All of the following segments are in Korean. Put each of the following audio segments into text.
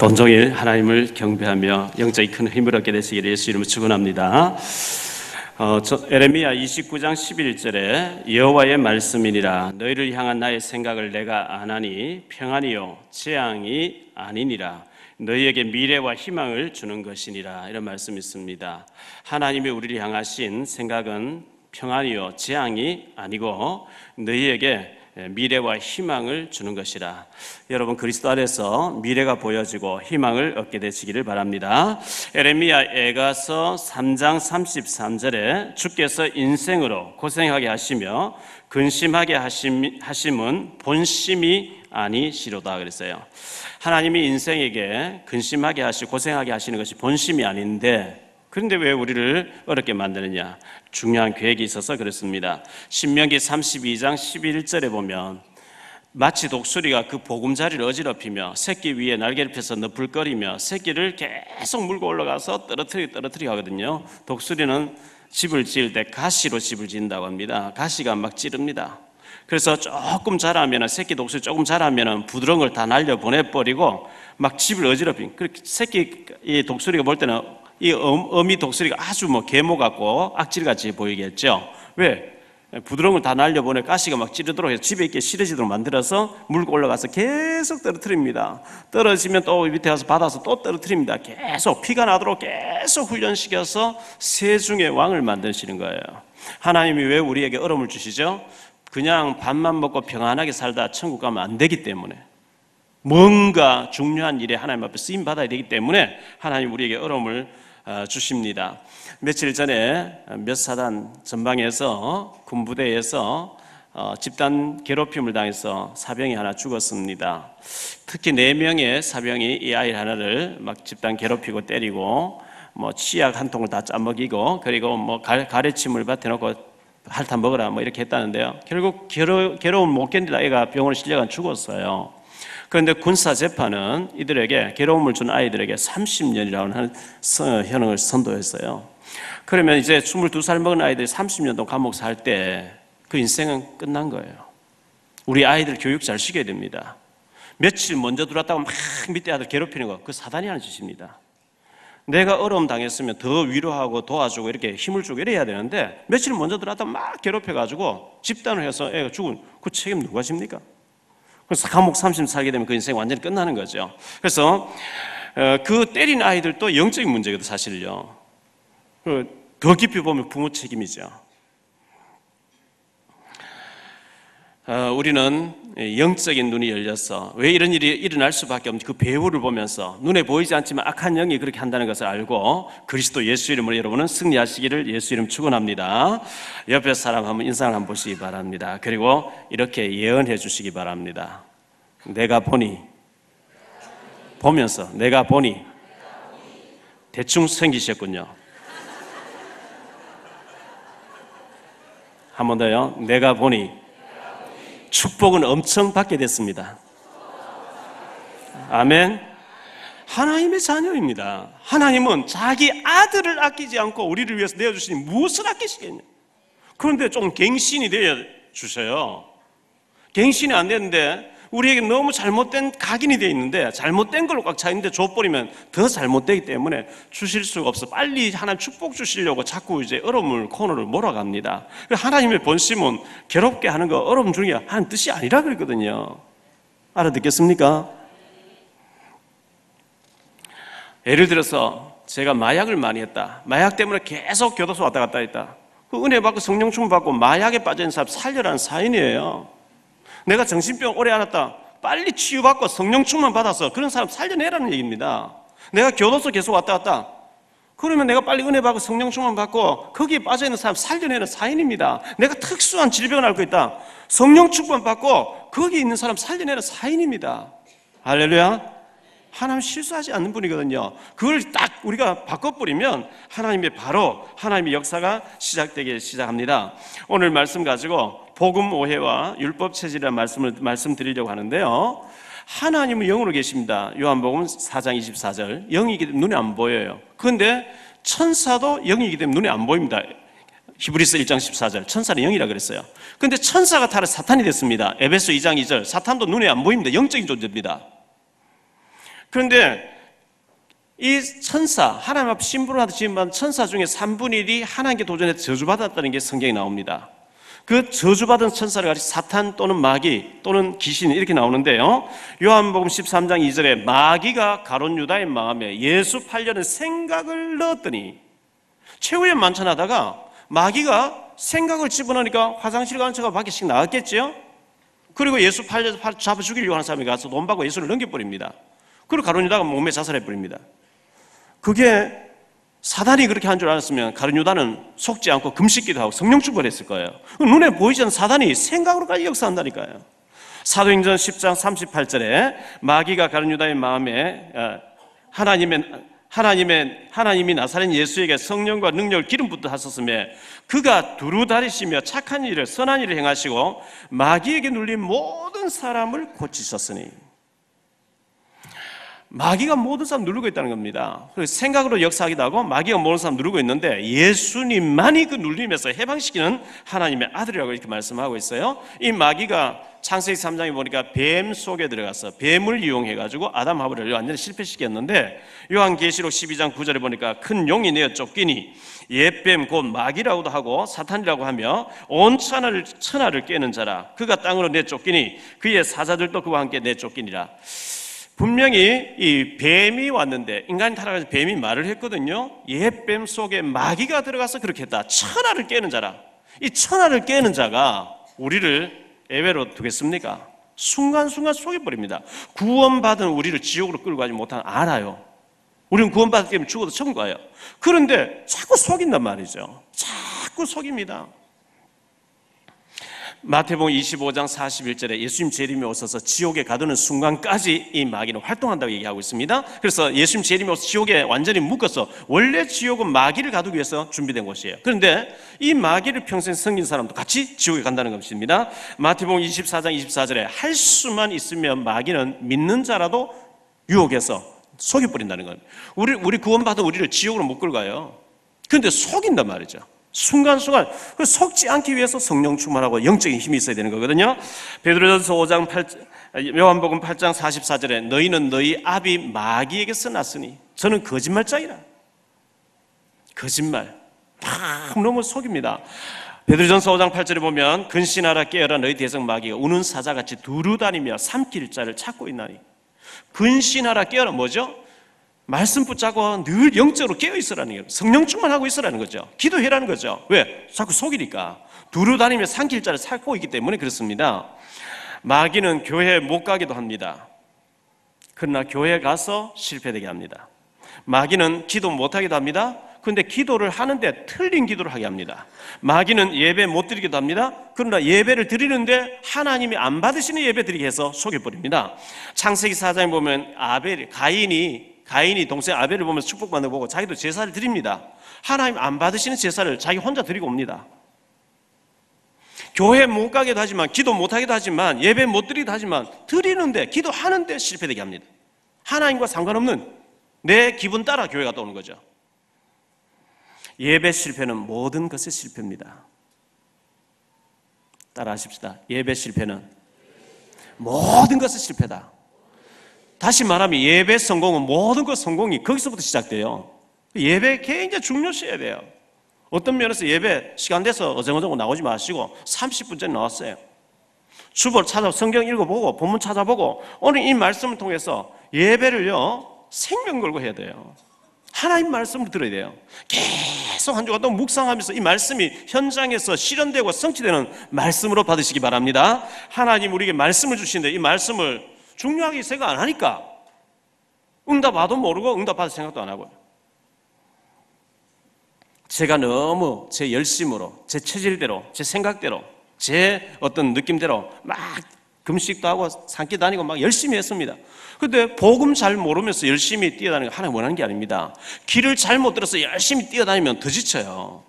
온종일 하나님을 경배하며 영적인 큰 힘을 얻게 되시기를 예수 이름으로 축원합니다. 에레미야 29장 11절에 여호와의 말씀이니라 너희를 향한 나의 생각을 내가 아나니 평안이요 재앙이 아니니라 너희에게 미래와 희망을 주는 것이니라 이런 말씀이 있습니다. 하나님이 우리를 향하신 생각은 평안이요 재앙이 아니고 너희에게 미래와 희망을 주는 것이라. 여러분 그리스도 안에서 미래가 보여지고 희망을 얻게 되시기를 바랍니다. 에레미야 에가서 3장 33절에 주께서 인생으로 고생하게 하시며 근심하게 하심은 본심이 아니시로다 그랬어요. 하나님이 인생에게 근심하게 하시고 고생하게 하시는 것이 본심이 아닌데 그런데 왜 우리를 어렵게 만드느냐? 중요한 계획이 있어서 그렇습니다. 신명기 32장 11절에 보면 마치 독수리가 그 보금자리를 어지럽히며 새끼 위에 날개를 펴서 너풀거리며 새끼를 계속 물고 올라가서 떨어뜨리게 하거든요. 독수리는 집을 지을 때 가시로 집을 짓는다고 합니다. 가시가 막 찌릅니다. 그래서 조금 자라면 새끼 독수리 조금 자라면 부드러운 걸 다 날려 보내버리고 막 집을 어지럽히고 새끼 이 독수리가 볼 때는 이 어미 독수리가 아주 계모 같고 악질같이 보이겠죠. 왜? 부드러운 걸 다 날려보내 가시가 막 찌르도록 해서 집에 있게 싫어지도록 만들어서 물고 올라가서 계속 떨어뜨립니다. 떨어지면 또 밑에 가서 받아서 또 떨어뜨립니다. 계속 피가 나도록 계속 훈련시켜서 세중의 왕을 만드시는 거예요. 하나님이 왜 우리에게 어려움을 주시죠? 그냥 밥만 먹고 평안하게 살다 천국 가면 안 되기 때문에 뭔가 중요한 일에 하나님 앞에 쓰임 받아야 되기 때문에 하나님 우리에게 어려움을 주십니다. 며칠 전에 몇 사단 전방에서 군부대에서 집단 괴롭힘을 당해서 사병이 하나 죽었습니다. 특히 4명의 사병이 이 아이 하나를 막 집단 괴롭히고 때리고 치약 한 통을 다 짜먹이고 그리고 가래침을 밭에놓고 핥아 먹으라 이렇게 했다는데요. 결국 괴로움 못 견디다 애가 병원에 실려가 죽었어요. 그런데 군사 재판은 이들에게 괴로움을 준 아이들에게 30년이라는 현행을 선도했어요. 그러면 이제 22살 먹은 아이들이 30년 동안 감옥 살 때 그 인생은 끝난 거예요. 우리 아이들 교육 잘 시켜야 됩니다. 며칠 먼저 들어왔다고 막 밑에 아들 괴롭히는 거, 그 사단이 하는 짓입니다. 내가 어려움 당했으면 더 위로하고 도와주고 이렇게 힘을 주고 이래야 되는데 며칠 먼저 들어왔다고 막 괴롭혀가지고 집단을 해서 애가 죽은 그 책임 누가 집니까? 그래서 감옥 30년 살게 되면 그 인생 완전히 끝나는 거죠. 그래서 그 때린 아이들도 영적인 문제거든요, 사실요. 더 깊이 보면 부모 책임이죠. 우리는 영적인 눈이 열려서 왜 이런 일이 일어날 수밖에 없는지 그 배후를 보면서 눈에 보이지 않지만 악한 영이 그렇게 한다는 것을 알고 그리스도 예수 이름으로 여러분은 승리하시기를 예수 이름 축원합니다. 옆에 사람 한번 인상을 한번 보시기 바랍니다. 그리고 이렇게 예언해 주시기 바랍니다. 내가 보니 보면서 내가 보니 대충 생기셨군요. 한 번 더요. 내가 보니 축복은 엄청 받게 됐습니다. 아멘. 하나님의 자녀입니다. 하나님은 자기 아들을 아끼지 않고 우리를 위해서 내어주시니 무엇을 아끼시겠냐. 그런데 좀 갱신이 되어 주셔요. 갱신이 안 되는데 우리에게 너무 잘못된 각인이 되어 있는데 잘못된 걸로 꽉 차 있는데 줘버리면 더 잘못되기 때문에 주실 수가 없어. 빨리 하나님 축복 주시려고 자꾸 이제 어려움을 코너를 몰아갑니다. 하나님의 본심은 괴롭게 하는 거 어려움 주는 게 하는 뜻이 아니라 그랬거든요. 알아듣겠습니까? 예를 들어서 제가 마약을 많이 했다. 마약 때문에 계속 교도소 왔다 갔다 했다. 그 은혜 받고 성령 충만 받고 마약에 빠진 사람 살려라는 사인이에요. 내가 정신병 오래 앓았다. 빨리 치유받고 성령 충만 받아서 그런 사람 살려내라는 얘기입니다. 내가 교도소 계속 왔다 갔다. 그러면 내가 빨리 은혜 받고 성령 충만 받고 거기에 빠져있는 사람 살려내는 사인입니다. 내가 특수한 질병을 앓고 있다. 성령 충만 받고 거기에 있는 사람 살려내는 사인입니다. 할렐루야. 하나님 실수하지 않는 분이거든요. 그걸 딱 우리가 바꿔버리면 하나님의 역사가 시작되기 시작합니다. 오늘 말씀 가지고 복음 오해와 율법 체질이라는 말씀드리려고 하는데요. 하나님은 영으로 계십니다. 요한복음 4장 24절. 영이기 때문에 눈에 안 보여요. 그런데 천사도 영이기 때문에 눈에 안 보입니다. 히브리서 1장 14절. 천사는 영이라 그랬어요. 그런데 천사가 타락 사탄이 됐습니다. 에베소 2장 2절. 사탄도 눈에 안 보입니다. 영적인 존재입니다. 그런데 이 천사, 하나님 앞에 심부름 하듯이 지은 천사 중에 3분의 1이 하나님께 도전해서 저주받았다는 게 성경에 나옵니다. 그 저주받은 천사를 가리켜 사탄 또는 마귀 또는 귀신 이렇게 나오는데요, 요한복음 13장 2절에 마귀가 가룟 유다의 마음에 예수 팔려는 생각을 넣었더니, 최후에 만찬하다가 마귀가 생각을 집어넣으니까 화장실 가는 척하고 밖에씩 나갔겠죠. 그리고 예수 팔려서 잡아 죽이려고 하는 사람이 가서 돈 받고 예수를 넘겨버립니다. 그리고 가룟 유다가 몸에 자살해버립니다. 그게 사단이 그렇게 한 줄 알았으면 가룟 유다는 속지 않고 금식기도 하고 성령 충만했을 거예요. 눈에 보이지 않는 사단이 생각으로까지 역사한다니까요. 사도행전 10장 38절에 마귀가 가룟 유다의 마음에 하나님이 나사렛 예수에게 성령과 능력을 기름 붓듯 하셨으며 그가 두루 다리시며 착한 일을 선한 일을 행하시고 마귀에게 눌린 모든 사람을 고치셨으니, 마귀가 모든 사람 누르고 있다는 겁니다. 생각으로 역사하기도 하고 마귀가 모든 사람 누르고 있는데 예수님만이 그 눌림에서 해방시키는 하나님의 아들이라고 이렇게 말씀하고 있어요. 이 마귀가 창세기 3장에 보니까 뱀 속에 들어가서 뱀을 이용해가지고 아담 하와를 완전히 실패시켰는데, 요한계시록 12장 9절에 보니까 큰 용이 내어 쫓기니 옛뱀 곧 마귀라고도 하고 사탄이라고 하며 온 천하를 깨는 자라. 그가 땅으로 내쫓기니 그의 사자들도 그와 함께 내쫓기니라. 분명히 이 뱀이 왔는데, 인간이 타락해서 뱀이 말을 했거든요. 옛뱀 속에 마귀가 들어가서 그렇게 했다. 천하를 깨는 자라. 이 천하를 깨는 자가 우리를 예외로 두겠습니까? 순간순간 속여버립니다. 구원받은 우리를 지옥으로 끌고 가지 못하는 알아요. 우리는 구원받기 때문에 죽어도 천국 가요. 그런데 자꾸 속인단 말이죠. 자꾸 속입니다. 마태복음 25장 41절에 예수님 재림이 오셔서 지옥에 가두는 순간까지 이 마귀는 활동한다고 얘기하고 있습니다. 그래서 예수님 재림이 오셔서 지옥에 완전히 묶어서, 원래 지옥은 마귀를 가두기 위해서 준비된 곳이에요. 그런데 이 마귀를 평생 섬긴 사람도 같이 지옥에 간다는 것입니다. 마태복음 24장 24절에 할 수만 있으면 마귀는 믿는 자라도 유혹해서 속여버린다는 겁니다. 우리 구원받은 우리를 지옥으로 못 끌고 가요. 그런데 속인단 말이죠. 순간순간. 속지 않기 위해서 성령 충만하고 영적인 힘이 있어야 되는 거거든요. 베드로전서 5장 8, 요한복음 8장 44절에 너희는 너희 아비 마귀에게서 났으니 저는 거짓말장이라. 거짓말. 너무 속입니다. 베드로전서 5장 8절에 보면 근신하라 깨어라 너희 대성 마귀가 우는 사자같이 두루다니며 삼킬 자를 찾고 있나니. 근신하라 깨어라 뭐죠? 말씀 붙잡고 늘 영적으로 깨어있으라는 거예요. 성령 충만하고 있으라는 거죠. 기도해라는 거죠. 왜? 자꾸 속이니까. 두루다니며 삼킬 자를 찾고 있기 때문에 그렇습니다. 마귀는 교회에 못 가기도 합니다. 그러나 교회에 가서 실패되게 합니다. 마귀는 기도 못하기도 합니다. 그런데 기도를 하는데 틀린 기도를 하게 합니다. 마귀는 예배 못 드리기도 합니다. 그러나 예배를 드리는데 하나님이 안 받으시는 예배 드리게 해서 속여버립니다. 창세기 4장에 보면 가인이 동생 아벨을 보면서 축복받는 거 보고 자기도 제사를 드립니다. 하나님 안 받으시는 제사를 자기 혼자 드리고 옵니다. 교회 못 가기도 하지만, 기도 못 하기도 하지만, 예배 못 드리기도 하지만 드리는데, 기도하는데 실패되게 합니다. 하나님과 상관없는 내 기분 따라 교회 갔다 오는 거죠. 예배 실패는 모든 것의 실패입니다. 따라 하십시다. 예배 실패는 모든 것의 실패다. 다시 말하면 예배 성공은 모든 것 성공이 거기서부터 시작돼요. 예배 굉장히 중요시해야 돼요. 어떤 면에서 예배 시간 돼서 어정어정 나오지 마시고 30분 전에 나왔어요. 주보를 찾아 성경 읽어보고 본문 찾아보고 오늘 이 말씀을 통해서 예배를요 생명 걸고 해야 돼요. 하나님 말씀을 들어야 돼요. 계속 한 주간 동안 묵상하면서 이 말씀이 현장에서 실현되고 성취되는 말씀으로 받으시기 바랍니다. 하나님 우리에게 말씀을 주시는데 이 말씀을 중요하게 생각 안 하니까 응답 와도 모르고 응답 받을 생각도 안 하고요. 제가 너무 제 열심으로, 제 체질대로, 제 생각대로, 제 어떤 느낌대로 막 금식도 하고 산기 다니고 막 열심히 했습니다. 그런데 복음 잘 모르면서 열심히 뛰어다니는 거 하나님 원하는 게 아닙니다. 길을 잘못 들어서 열심히 뛰어다니면 더 지쳐요.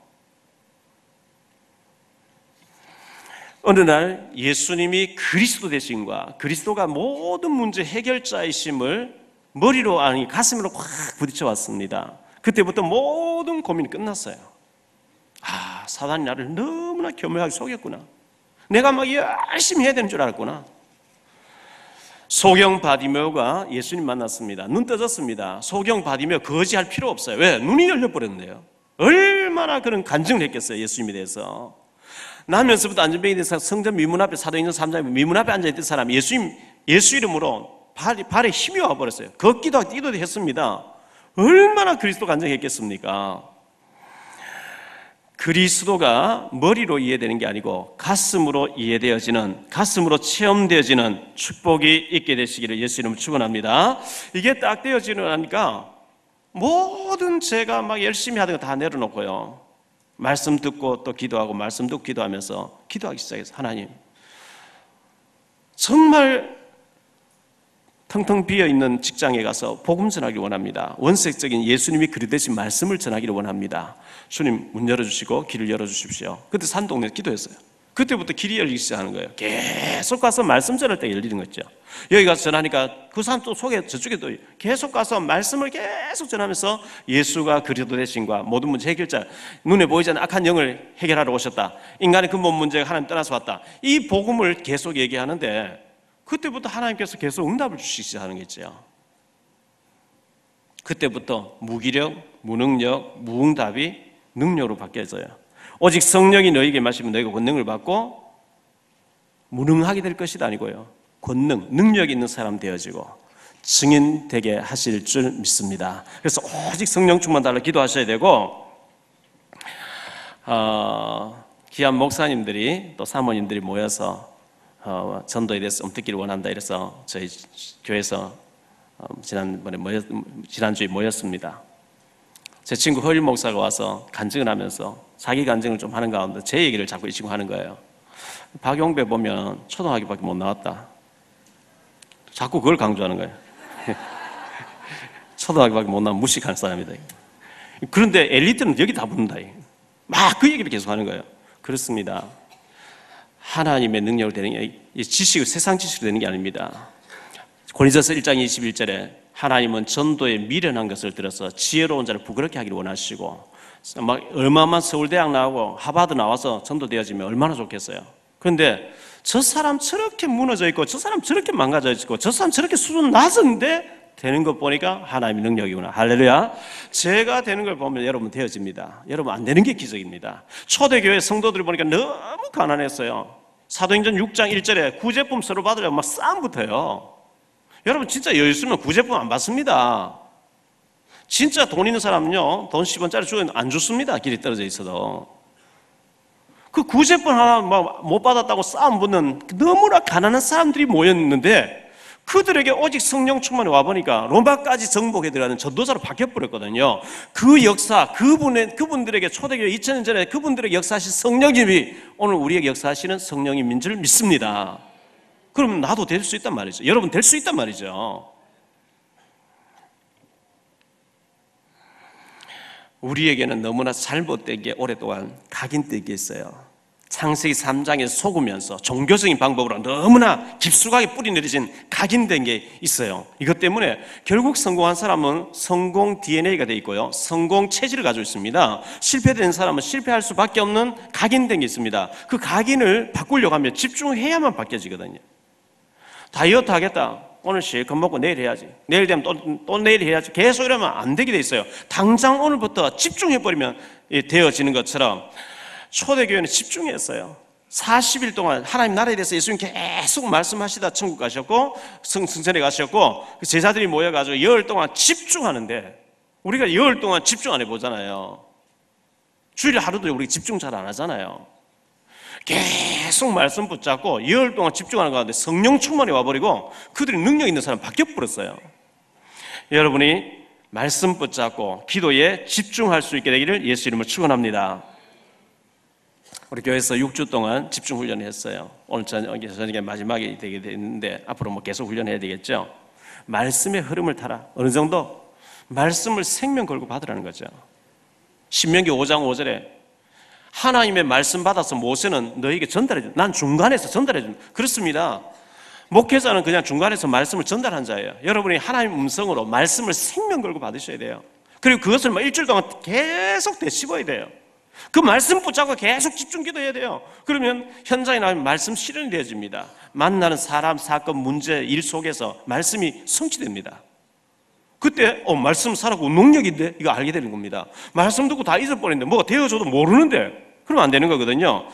어느 날 예수님이 그리스도 되심과 그리스도가 모든 문제 해결자이심을 머리로 아니 가슴으로 확 부딪혀 왔습니다. 그때부터 모든 고민이 끝났어요. 사단이 나를 너무나 교묘하게 속였구나. 내가 막 열심히 해야 되는 줄 알았구나. 소경 바디메오가 예수님 만났습니다. 눈 떠졌습니다. 소경 바디메오 거지할 필요 없어요. 왜? 눈이 열려버렸는데요. 얼마나 그런 간증을 했겠어요, 예수님에 대해서. 나면서부터 안전병이 돼서 성전 미문 앞에, 사도행전 3장에 미문 앞에 앉아있던 사람이 예수 이름으로 발에 힘이 와버렸어요. 걷기도 하고 뛰기도 했습니다. 얼마나 그리스도 간증했겠습니까? 그리스도가 머리로 이해되는 게 아니고 가슴으로 이해되어지는, 가슴으로 체험되어지는 축복이 있게 되시기를 예수 이름으로 축원합니다. 이게 딱 되어지니까 모든 제가 막 열심히 하던 거 다 내려놓고요, 말씀 듣고 또 기도하고 말씀 듣고 기도하면서 기도하기 시작했어요. 하나님, 정말 텅텅 비어있는 직장에 가서 복음 전하기를 원합니다. 원색적인 예수님이 그리되신 말씀을 전하기를 원합니다. 주님 문 열어주시고 길을 열어주십시오. 그때 산동네 기도했어요. 그때부터 길이 열리기 시작하는 거예요. 계속 가서 말씀 전할 때 열리는 거죠. 여기 가서 전하니까 그 사람 또 속에 저쪽에 또 계속 가서 말씀을 계속 전하면서 예수가 그리스도 되신과 모든 문제 해결자, 눈에 보이지 않는 악한 영을 해결하러 오셨다, 인간의 근본 문제가 하나님 떠나서 왔다, 이 복음을 계속 얘기하는데 그때부터 하나님께서 계속 응답을 주시기 시작하는 거죠. 그때부터 무기력, 무능력, 무응답이 능력으로 바뀌어져요. 오직 성령이 너희에게 마시면 너희가 권능을 받고 무능하게 될 것이 아니고요, 권능, 능력이 있는 사람 되어지고 증인 되게 하실 줄 믿습니다. 그래서 오직 성령 충만 달라 기도하셔야 되고, 귀한 목사님들이 또 사모님들이 모여서 전도에 대해서 좀 듣기를 원한다 이래서 저희 교회에서 지난주에 모였습니다. 제 친구 허일 목사가 와서 간증을 하면서 자기 간증을 좀 하는 가운데 제 얘기를 자꾸 이 친구 하는 거예요. 박용배 보면 초등학교밖에 못 나왔다, 자꾸 그걸 강조하는 거예요. 초등학교밖에 못 나면 무식한 사람이다. 그런데 엘리트는 여기 다 붙는다, 막 그 얘기를 계속 하는 거예요. 그렇습니다. 하나님의 능력을 되는 게 지식을 세상 지식으로 되는 게 아닙니다. 고린도서 1장 21절에 하나님은 전도에 미련한 것을 들어서 지혜로운 자를 부끄럽게 하기를 원하시고, 막 얼마만 서울대학 나오고 하버드 나와서 전도되어지면 얼마나 좋겠어요. 그런데 저 사람 저렇게 무너져 있고 저 사람 저렇게 망가져 있고 저 사람 저렇게 수준 낮은데 되는 것 보니까 하나님의 능력이구나. 할렐루야. 제가 되는 걸 보면 여러분 되어집니다. 여러분 안 되는 게 기적입니다. 초대교회 성도들을 보니까 너무 가난했어요. 사도행전 6장 1절에 구제품 서로 받으려고 막 싸움 붙어요. 여러분 진짜 여유 있으면 구제품 안 받습니다. 진짜 돈 있는 사람은요, 돈 10원짜리 주면 안 줬습니다. 길이 떨어져 있어도. 그 구제품 하나 못 받았다고 싸움 붙는 너무나 가난한 사람들이 모였는데 그들에게 오직 성령 충만이 와보니까 로마까지 정복해 들어가는 전도자로 바뀌어버렸거든요. 그 역사, 그분들에게 초대교회 2000년 전에 그분들에게 역사하신 성령님이 오늘 우리에게 역사하시는 성령님인 줄 믿습니다. 그러면 나도 될 수 있단 말이죠. 여러분 될 수 있단 말이죠. 우리에게는 너무나 잘못된 게 오랫동안 각인되어 있어요. 창세기 3장에서 속으면서 종교적인 방법으로 너무나 깊숙하게 뿌리내려진 각인된 게 있어요. 이것 때문에 결국 성공한 사람은 성공 DNA가 되어 있고요, 성공 체질을 가지고 있습니다. 실패된 사람은 실패할 수밖에 없는 각인된 게 있습니다. 그 각인을 바꾸려고 하면 집중해야만 바뀌어지거든요. 다이어트 하겠다, 오늘 실컷 먹고 내일 해야지, 내일 되면 또 내일 해야지, 계속 이러면 안 되게 돼 있어요. 당장 오늘부터 집중해버리면 되어지는 것처럼 초대교회는 집중했어요. 40일 동안 하나님 나라에 대해서 예수님 계속 말씀하시다 천국 가셨고 성전에 가셨고 제자들이 모여가지고 열흘 동안 집중하는데, 우리가 열흘 동안 집중 안 해보잖아요. 주일 하루도 우리 집중 잘 안 하잖아요. 계속 말씀 붙잡고 열흘 동안 집중하는 가운데 성령 충만이 와버리고 그들이 능력 있는 사람 바뀌어버렸어요. 여러분이 말씀 붙잡고 기도에 집중할 수 있게 되기를 예수 이름으로 축원합니다. 우리 교회에서 6주 동안 집중 훈련을 했어요. 오늘 저녁에 마지막이 되게 됐는데 앞으로 뭐 계속 훈련해야 되겠죠. 말씀의 흐름을 타라. 어느 정도 말씀을 생명 걸고 받으라는 거죠. 신명기 5장 5절에 하나님의 말씀 받아서 모세는 너에게 전달해줘. 난 중간에서 전달해준다. 그렇습니다. 목회자는 그냥 중간에서 말씀을 전달한 자예요. 여러분이 하나님 음성으로 말씀을 생명 걸고 받으셔야 돼요. 그리고 그것을 막 일주일 동안 계속 되씹어야 돼요. 그 말씀 붙잡고 계속 집중 기도해야 돼요. 그러면 현장에 나가면 말씀 실현이 되어집니다. 만나는 사람, 사건, 문제, 일 속에서 말씀이 성취됩니다. 그때 말씀 살았고 능력인데 이거 알게 되는 겁니다. 말씀 듣고 다 잊어버리는데 뭐가 되어줘도 모르는데 그러면 안 되는 거거든요.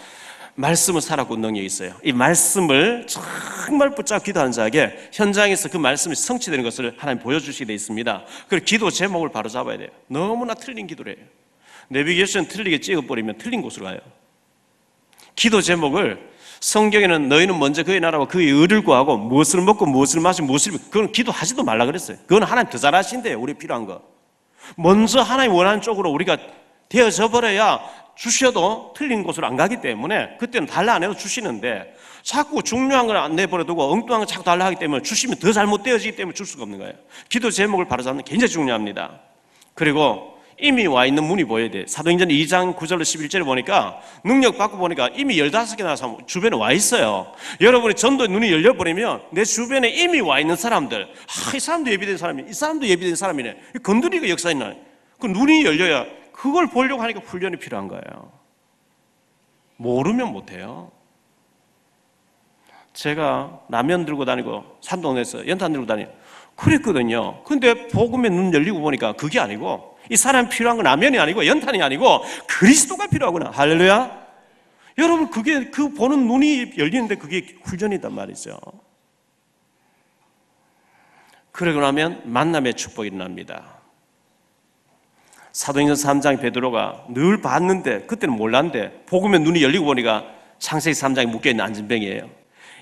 말씀을 살았고 능력이 있어요. 이 말씀을 정말 붙잡고 기도하는 자에게 현장에서 그 말씀이 성취되는 것을 하나님 보여주시게 되어 있습니다. 그리고 기도 제목을 바로 잡아야 돼요. 너무나 틀린 기도를 해요. 내비게이션 틀리게 찍어버리면 틀린 곳으로 가요. 기도 제목을 성경에는 너희는 먼저 그의 나라와 그의 의를 구하고 무엇을 먹고 무엇을 마시고 무엇을 그건 기도하지도 말라 그랬어요. 그건 하나님 더 잘하신대요. 우리 필요한 거. 먼저 하나님 원하는 쪽으로 우리가 되어져 버려야 주셔도 틀린 곳으로 안 가기 때문에 그때는 달라 안 해도 주시는데 자꾸 중요한 걸 안 내버려두고 엉뚱한 걸 자꾸 달라 하기 때문에 주시면 더 잘못되어지기 때문에 줄 수가 없는 거예요. 기도 제목을 바로 잡는 게 굉장히 중요합니다. 그리고 이미 와 있는 문이 보여야 돼. 사도행전 2장 9절로 11절에 보니까 능력 받고 보니까 이미 15개나 주변에 와 있어요. 여러분이 전도의 눈이 열려버리면 내 주변에 이미 와 있는 사람들, 이 사람도 예비된 사람이네, 이 사람도 예비된 사람이네, 건드리고 역사 있나, 그 눈이 열려야 그걸 보려고 하니까 훈련이 필요한 거예요. 모르면 못해요. 제가 라면 들고 다니고 산동네에서 연탄 들고 다니고 그랬거든요. 근데 복음의 눈 열리고 보니까 그게 아니고 이 사람 필요한 건 라면이 아니고 연탄이 아니고 그리스도가 필요하구나. 할렐루야. 여러분 그게 그 보는 눈이 열리는데 그게 훈련이단 말이죠. 그러고 나면 만남의 축복이 일어납니다. 사도행전 3장 베드로가 늘 봤는데 그때는 몰랐는데 복음의 눈이 열리고 보니까 창세기 3장에 묶여있는 안진뱅이에요.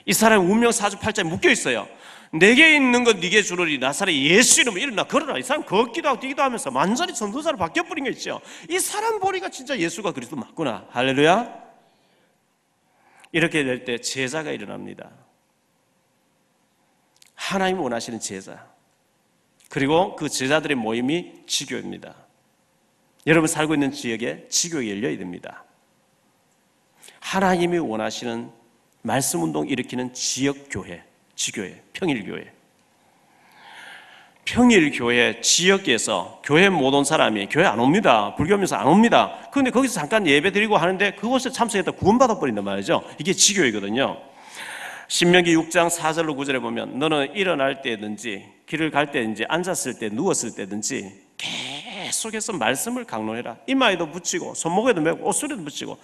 이 사람이 운명 사주 8장에 묶여있어요. 내게 있는 건 네게 주르리 나사렛 예수 이름으로 일어나 걸어라. 이 사람 걷기도 하고 뛰기도 하면서 완전히 전도사로 바뀌어버린 거 있죠. 이 사람 보니까 진짜 예수가 그리스도 맞구나. 할렐루야. 이렇게 될 때 제자가 일어납니다. 하나님 원하시는 제자, 그리고 그 제자들의 모임이 지교입니다. 여러분 살고 있는 지역에 지교가 열려야 됩니다. 하나님이 원하시는 말씀운동 일으키는 지역교회, 지교회, 평일교회. 평일교회 지역에서 교회 못 온 사람이 교회 안 옵니다. 불교하면서 안 옵니다. 그런데 거기서 잠깐 예배 드리고 하는데 그곳에 참석했다 구원받아 버린단 말이죠. 이게 지교회거든요. 신명기 6장 4절로 9절에 보면 너는 일어날 때든지 길을 갈 때든지 앉았을 때 누웠을 때든지 계속해서 말씀을 강론해라. 이마에도 붙이고 손목에도 메고 옷소리도 붙이고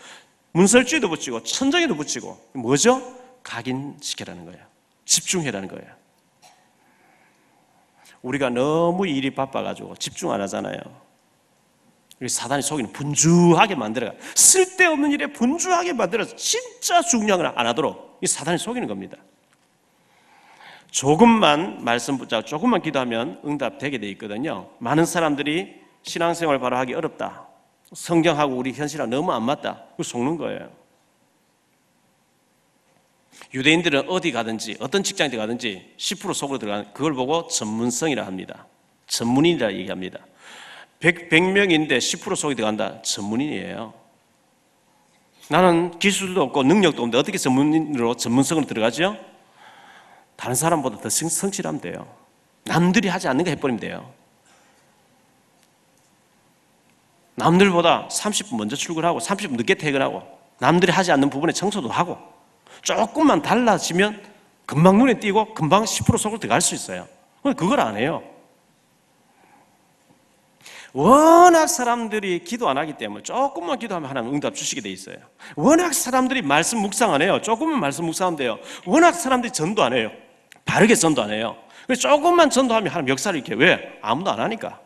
문설주에도 붙이고 천정에도 붙이고 뭐죠? 각인시켜라는 거예요. 집중해라는 거예요. 우리가 너무 일이 바빠가지고 집중 안 하잖아요. 사단이 속이는 분주하게 만들어가 쓸데없는 일에 분주하게 만들어서 진짜 중요한 걸 안 하도록 이 사단이 속이는 겁니다. 조금만 말씀 붙잡고 조금만 기도하면 응답되게 돼 있거든요. 많은 사람들이 신앙생활 바로 하기 어렵다, 성경하고 우리 현실하고 너무 안 맞다, 그걸 속는 거예요. 유대인들은 어디 가든지 어떤 직장에 가든지 10% 속으로 들어가는 그걸 보고 전문성이라 합니다. 전문인이라 얘기합니다. 100명인데 10% 속에 들어간다, 전문인이에요. 나는 기술도 없고 능력도 없는데 어떻게 전문성으로 들어가죠? 다른 사람보다 더 성실하면 돼요. 남들이 하지 않는 거 해버리면 돼요. 남들보다 30분 먼저 출근하고 30분 늦게 퇴근하고 남들이 하지 않는 부분에 청소도 하고 조금만 달라지면 금방 눈에 띄고 금방 10% 속으로 들어갈 수 있어요. 그걸 안 해요. 워낙 사람들이 기도 안 하기 때문에 조금만 기도하면 하나님 응답 주시게 돼 있어요. 워낙 사람들이 말씀 묵상 안 해요. 조금만 말씀 묵상하면 돼요. 워낙 사람들이 전도 안 해요. 바르게 전도 안 해요. 그래서 조금만 전도하면 하나님 역사를 이렇게, 왜? 아무도 안 하니까.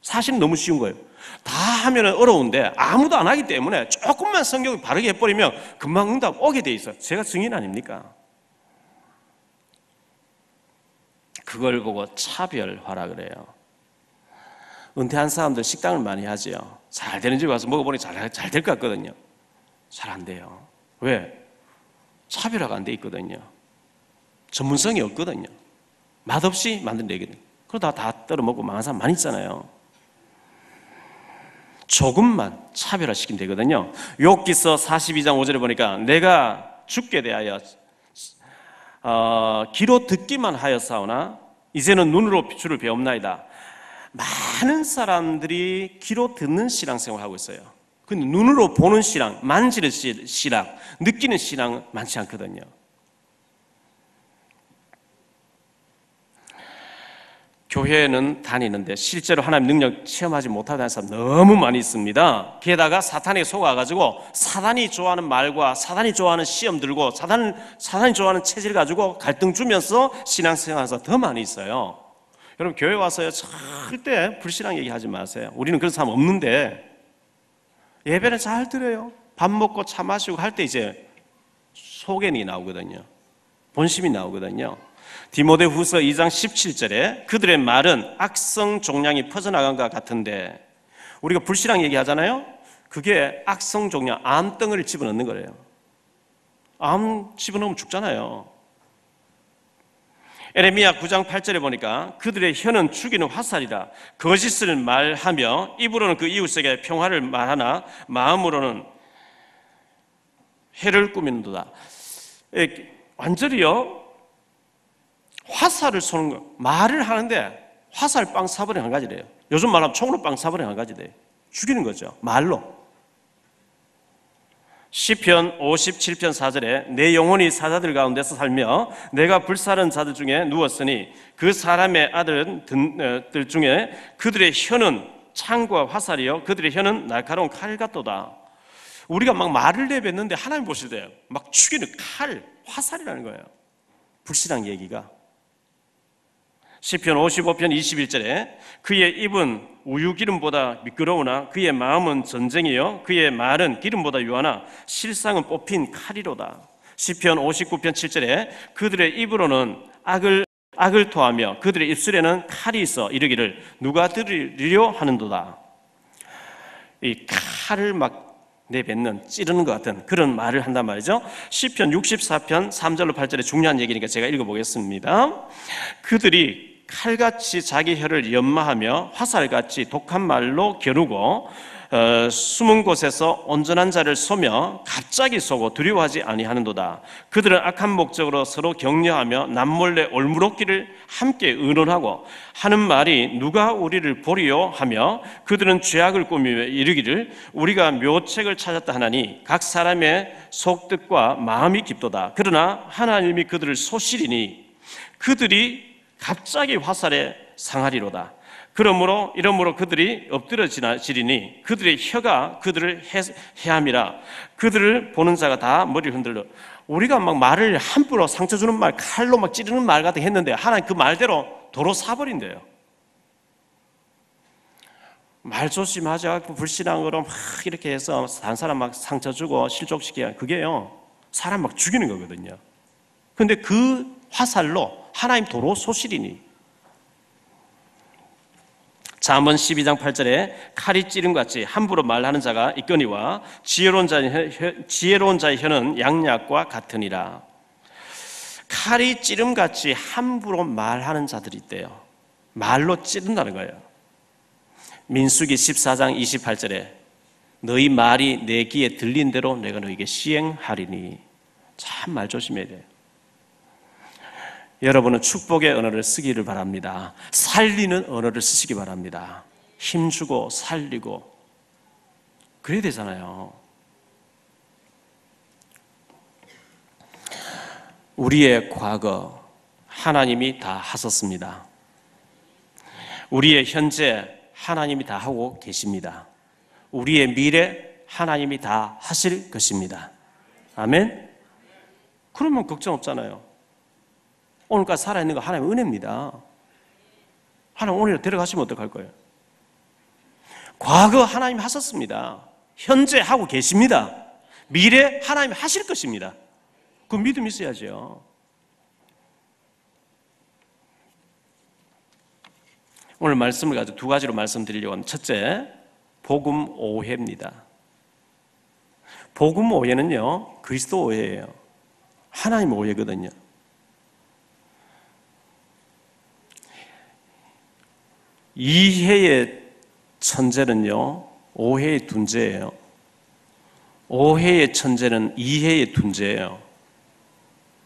사실은 너무 쉬운 거예요. 다 하면 어려운데 아무도 안 하기 때문에 조금만 성경을 바르게 해버리면 금방 응답 오게 돼 있어요. 제가 증인 아닙니까? 그걸 보고 차별화라 그래요. 은퇴한 사람들 식당을 많이 하죠. 잘 되는 집에 가서 먹어보니 잘 될 것 같거든요. 잘 안 돼요. 왜? 차별화가 안 돼 있거든요. 전문성이 없거든요. 맛없이 만든 얘기들. 그러다 다 떨어먹고 망한 사람 많이 있잖아요. 조금만 차별화시키면 되거든요. 욥기서 42장 5절에 보니까 내가 죽게 대하여 귀로 듣기만 하였사오나 이제는 눈으로 주를 배움나이다. 많은 사람들이 귀로 듣는 신앙생활을 하고 있어요. 근데 눈으로 보는 신앙, 만지는 신앙, 느끼는 신앙은 많지 않거든요. 교회는 다니는데 실제로 하나님 능력 체험하지 못하는 사람 너무 많이 있습니다. 게다가 사탄에 속아가지고 사단이 좋아하는 말과 사단이 좋아하는 시험 들고 사단이 좋아하는 체질 가지고 갈등 주면서 신앙생활에서 더 많이 있어요. 여러분 교회 와서요 절대 불신앙 얘기하지 마세요. 우리는 그런 사람 없는데 예배는 잘 들어요. 밥 먹고 차 마시고 할 때 이제 소견이 나오거든요. 본심이 나오거든요. 디모데후서 2장 17절에 그들의 말은 악성 종양이 퍼져나간 것 같은데, 우리가 불신앙 얘기하잖아요. 그게 악성 종양, 암덩어리를 집어넣는 거예요. 암 집어넣으면 죽잖아요. 에레미야 9장 8절에 보니까 그들의 혀는 죽이는 화살이라 거짓을 말하며 입으로는 그 이웃에게 평화를 말하나 마음으로는 해를 꾸미는도다. 완전히요 화살을 쏘는 거, 말을 하는데 화살 빵 사버린 한 가지래요. 요즘 말하면 총으로 빵 사버린 한 가지 돼요. 죽이는 거죠, 말로. 시편 57편 4절에 내 영혼이 사자들 가운데서 살며 내가 불사른 자들 중에 누웠으니 그 사람의 아들들 중에 그들의 혀는 창과 화살이요 그들의 혀는 날카로운 칼 같도다. 우리가 막 말을 내뱉는데 하나님 보실 때요 막 죽이는 칼, 화살이라는 거예요. 불신앙 얘기가. 시편 55편 21절에 그의 입은 우유기름보다 미끄러우나 그의 마음은 전쟁이요 그의 말은 기름보다 유하나 실상은 뽑힌 칼이로다. 시편 59편 7절에 그들의 입으로는 악을 토하며 그들의 입술에는 칼이 있어 이르기를 누가 들으려 하는도다. 이 칼을 막 내뱉는, 찌르는 것 같은 그런 말을 한단 말이죠. 시편 64편 3절로 8절에 중요한 얘기니까 제가 읽어보겠습니다. 그들이 칼같이 자기 혀를 연마하며 화살같이 독한 말로 겨누고 숨은 곳에서 온전한 자를 쏘며 갑자기 쏘고 두려워하지 아니하는도다. 그들은 악한 목적으로 서로 격려하며 남몰래 올무롭기를 함께 의논하고 하는 말이 누가 우리를 보리요 하며 그들은 죄악을 꾸미며 이르기를 우리가 묘책을 찾았다 하나니 각 사람의 속뜻과 마음이 깊도다. 그러나 하나님이 그들을 쏘시리니 그들이 갑자기 화살에 상하리로다. 이러므로 그들이 엎드러지리니 그들의 혀가 그들을 해함이라. 그들을 보는 자가 다 머리를 흔들러. 우리가 막 말을 함부로 상처 주는 말, 칼로 막 찌르는 말 같은 했는데 하나님 그 말대로 도로 사버린대요. 말 조심하자, 불신앙으로 막 이렇게 해서 한 사람 막 상처 주고 실족시키게, 그게요 사람 막 죽이는 거거든요. 근데 그 화살로 하나님 도로 쏘시리니. 잠언 12장 8절에 칼이 찌름같이 함부로 말하는 자가 있거니와 지혜로운 자의 혀는 양약과 같으니라. 칼이 찌름같이 함부로 말하는 자들이 있대요. 말로 찌른다는 거예요. 민수기 14장 28절에 너희 말이 내 귀에 들린 대로 내가 너에게 시행하리니. 참 말 조심해야 돼요. 여러분은 축복의 언어를 쓰기를 바랍니다. 살리는 언어를 쓰시기 바랍니다. 힘주고 살리고 그래야 되잖아요. 우리의 과거 하나님이 다 하셨습니다. 우리의 현재 하나님이 다 하고 계십니다. 우리의 미래 하나님이 다 하실 것입니다. 아멘? 그러면 걱정 없잖아요. 오늘까지 살아있는 거 하나님의 은혜입니다. 하나님 오늘 데려가시면 어떡할 거예요? 과거 하나님이 하셨습니다. 현재 하고 계십니다. 미래 하나님이 하실 것입니다. 그 믿음 있어야죠. 오늘 말씀을 가지고 두 가지로 말씀드리려고 하는 첫째, 복음 오해입니다. 복음 오해는요 그리스도 오해예요. 하나님 오해거든요. 이해의 천재는요 오해의 둔재예요. 오해의 천재는 이해의 둔재예요.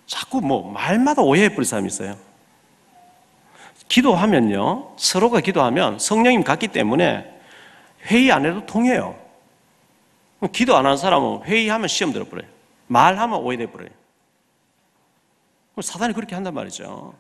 자꾸 말마다 오해해버린 사람이 있어요. 기도하면요 서로가 기도하면 성령님 같기 때문에 회의 안 해도 통해요. 기도 안 하는 사람은 회의하면 시험 들어버려요. 말하면 오해돼버려요. 사단이 그렇게 한단 말이죠.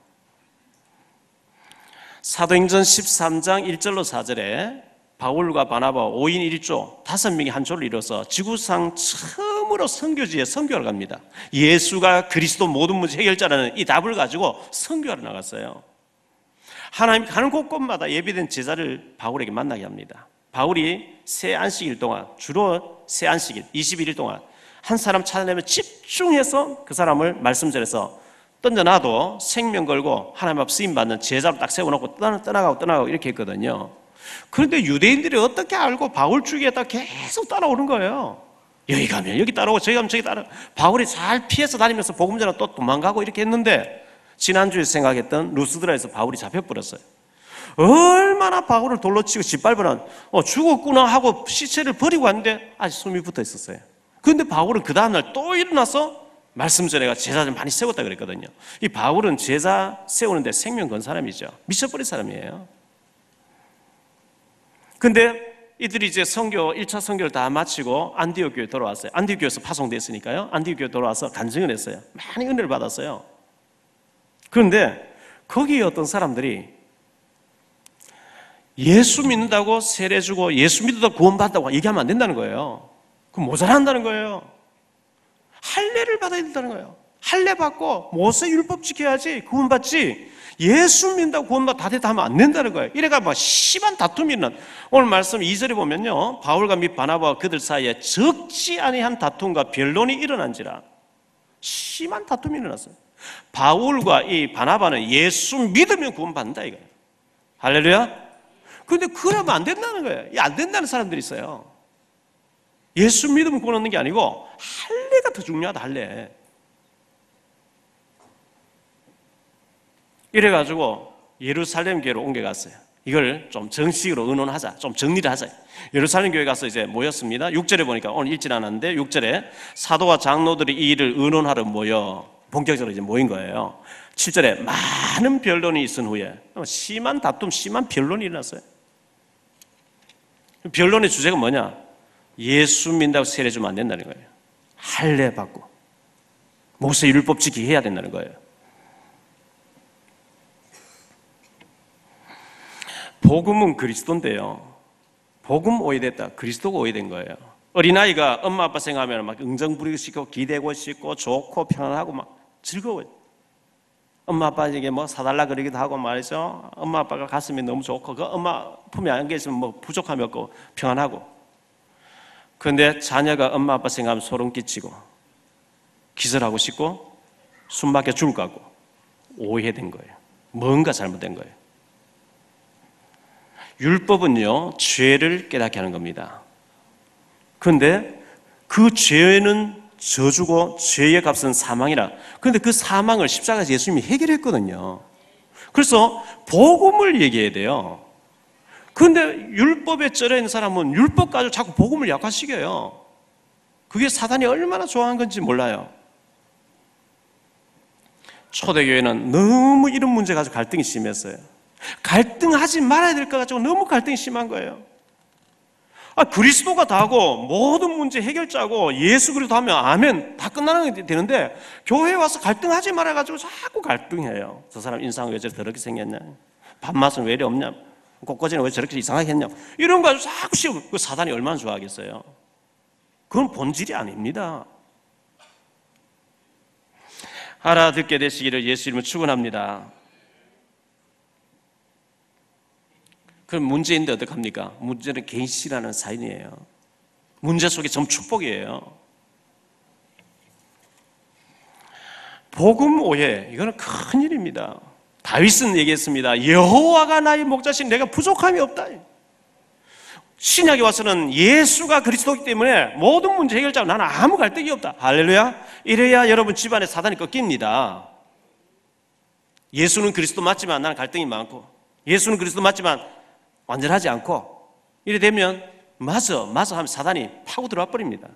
사도행전 13장 1절로 4절에 바울과 바나바 5인 1조 5명이 한 조를 이뤄서 지구상 처음으로 선교지에 선교를 갑니다. 예수가 그리스도 모든 문제 해결자라는 이 답을 가지고 선교하러 나갔어요. 하나님 가는 곳곳마다 예비된 제자를 바울에게 만나게 합니다. 바울이 새 안식일 동안, 주로 새 안식일 21일 동안 한 사람 찾아내면 집중해서 그 사람을 말씀 전해서 던져놔도 생명 걸고 하나님 앞 쓰임받는 제자로 딱 세워놓고 떠나가고 이렇게 했거든요. 그런데 유대인들이 어떻게 알고 바울 주위에 딱 계속 따라오는 거예요. 여기 가면 여기 따라오고 저기 가면 저기 따라오고, 바울이 잘 피해서 다니면서 복음 전하고 또 도망가고 이렇게 했는데, 지난주에 생각했던 루스드라에서 바울이 잡혀버렸어요. 얼마나 바울을 돌로 치고 짓밟으는 죽었구나 하고 시체를 버리고 왔는데 아직 숨이 붙어 있었어요. 그런데 바울은 그 다음날 또 일어나서 말씀 전에가 제자들 많이 세웠다 그랬거든요. 이 바울은 제자 세우는데 생명 건 사람이죠. 미쳐버린 사람이에요. 근데 이들이 이제 선교 1차 선교를 다 마치고 안디옥 교회에 돌아왔어요. 안디옥 교회에서 파송됐으니까요. 안디옥 교회에 돌아와서 간증을 했어요. 많이 은혜를 받았어요. 그런데 거기에 어떤 사람들이 예수 믿는다고 세례 주고 예수 믿어도 구원받았다고 얘기하면 안 된다는 거예요. 그럼 모자란다는 거예요. 할례를 받아야 된다는 거예요. 할례 받고 모세 율법 지켜야지 구원받지, 예수 믿는다고 구원받아 다 됐다 하면 안 된다는 거예요. 이래가 막 심한 다툼이 있는, 오늘 말씀 2절에 보면요, 바울과 및 바나바와 그들 사이에 적지 아니한 다툼과 변론이 일어난지라. 심한 다툼이 일어났어요. 바울과 이 바나바는 예수 믿으면 구원받는다 이거예요. 할렐루야. 그런데 그러면 안 된다는 거예요. 안 된다는 사람들이 있어요. 예수 믿으면 구원 얻는 게 아니고 할례가 더 중요하다. 할례. 이래가지고 예루살렘 교회로 옮겨갔어요. 이걸 좀 정식으로 의논하자, 좀 정리를 하자. 예루살렘 교회 가서 이제 모였습니다. 6절에 보니까 오늘 읽진 않았는데 6절에 사도와 장로들이 이 일을 의논하러 모여 본격적으로 이제 모인 거예요. 7절에 많은 변론이 있은 후에 심한 다툼, 심한 변론이 일어났어요. 변론의 주제가 뭐냐? 예수 믿는다고 세례 주면 안 된다는 거예요. 할례 받고 모세 율법 지키게 해야 된다는 거예요. 복음은 그리스도인데요, 복음 오해됐다, 그리스도가 오해된 거예요. 어린아이가 엄마 아빠 생각하면 막 응정 부리고 싶고 기대고 싶고 좋고 편안하고 막 즐거워요. 엄마 아빠에게 뭐 사달라 그러기도 하고 말이죠. 엄마 아빠가 가슴이 너무 좋고 그 엄마 품에 안겨 있으면 뭐 부족함이 없고 평안하고. 그런데 자녀가 엄마 아빠 생각하면 소름 끼치고 기절하고 싶고 숨 막혀 죽을 것 같고 오해된 거예요. 뭔가 잘못된 거예요. 율법은요, 죄를 깨닫게 하는 겁니다. 그런데 그 죄는 저주고 죄의 값은 사망이라. 그런데 그 사망을 십자가에서 예수님이 해결했거든요. 그래서 복음을 얘기해야 돼요. 그런데 율법에 쩔어 있는 사람은 율법 가지고 자꾸 복음을 약화시켜요. 그게 사단이 얼마나 좋아하는 건지 몰라요. 초대교회는 너무 이런 문제 가지고 갈등이 심했어요. 갈등하지 말아야 될 것 가지고 너무 갈등이 심한 거예요. 그리스도가 다고 모든 문제 해결자고 예수 그리스도 하면 아멘 다 끝나는 게 되는데 교회에 와서 갈등하지 말아가지고 자꾸 갈등해요. 저 사람 인상은 왜 저렇게 더럽게 생겼냐, 밥맛은 왜 이리 없냐, 꽃꽂이는 왜 저렇게 이상하게 했냐, 이런 거 가지고 자꾸 씌우고. 그 사단이 얼마나 좋아하겠어요. 그건 본질이 아닙니다. 알아듣게 되시기를 예수 이름으로 축원합니다. 그럼 문제인데 어떡합니까? 문제는 계시라는 사인이에요. 문제 속에 전 축복이에요. 복음 오해, 이거는 큰일입니다. 다윗은 얘기했습니다. 여호와가 나의 목자신 내가 부족함이 없다. 신약에 와서는 예수가 그리스도이기 때문에 모든 문제 해결자고 나는 아무 갈등이 없다. 할렐루야. 이래야 여러분 집안에 사단이 꺾입니다. 예수는 그리스도 맞지만 나는 갈등이 많고, 예수는 그리스도 맞지만 완전하지 않고, 이래 되면 맞아 하면 사단이 파고 들어와 버립니다.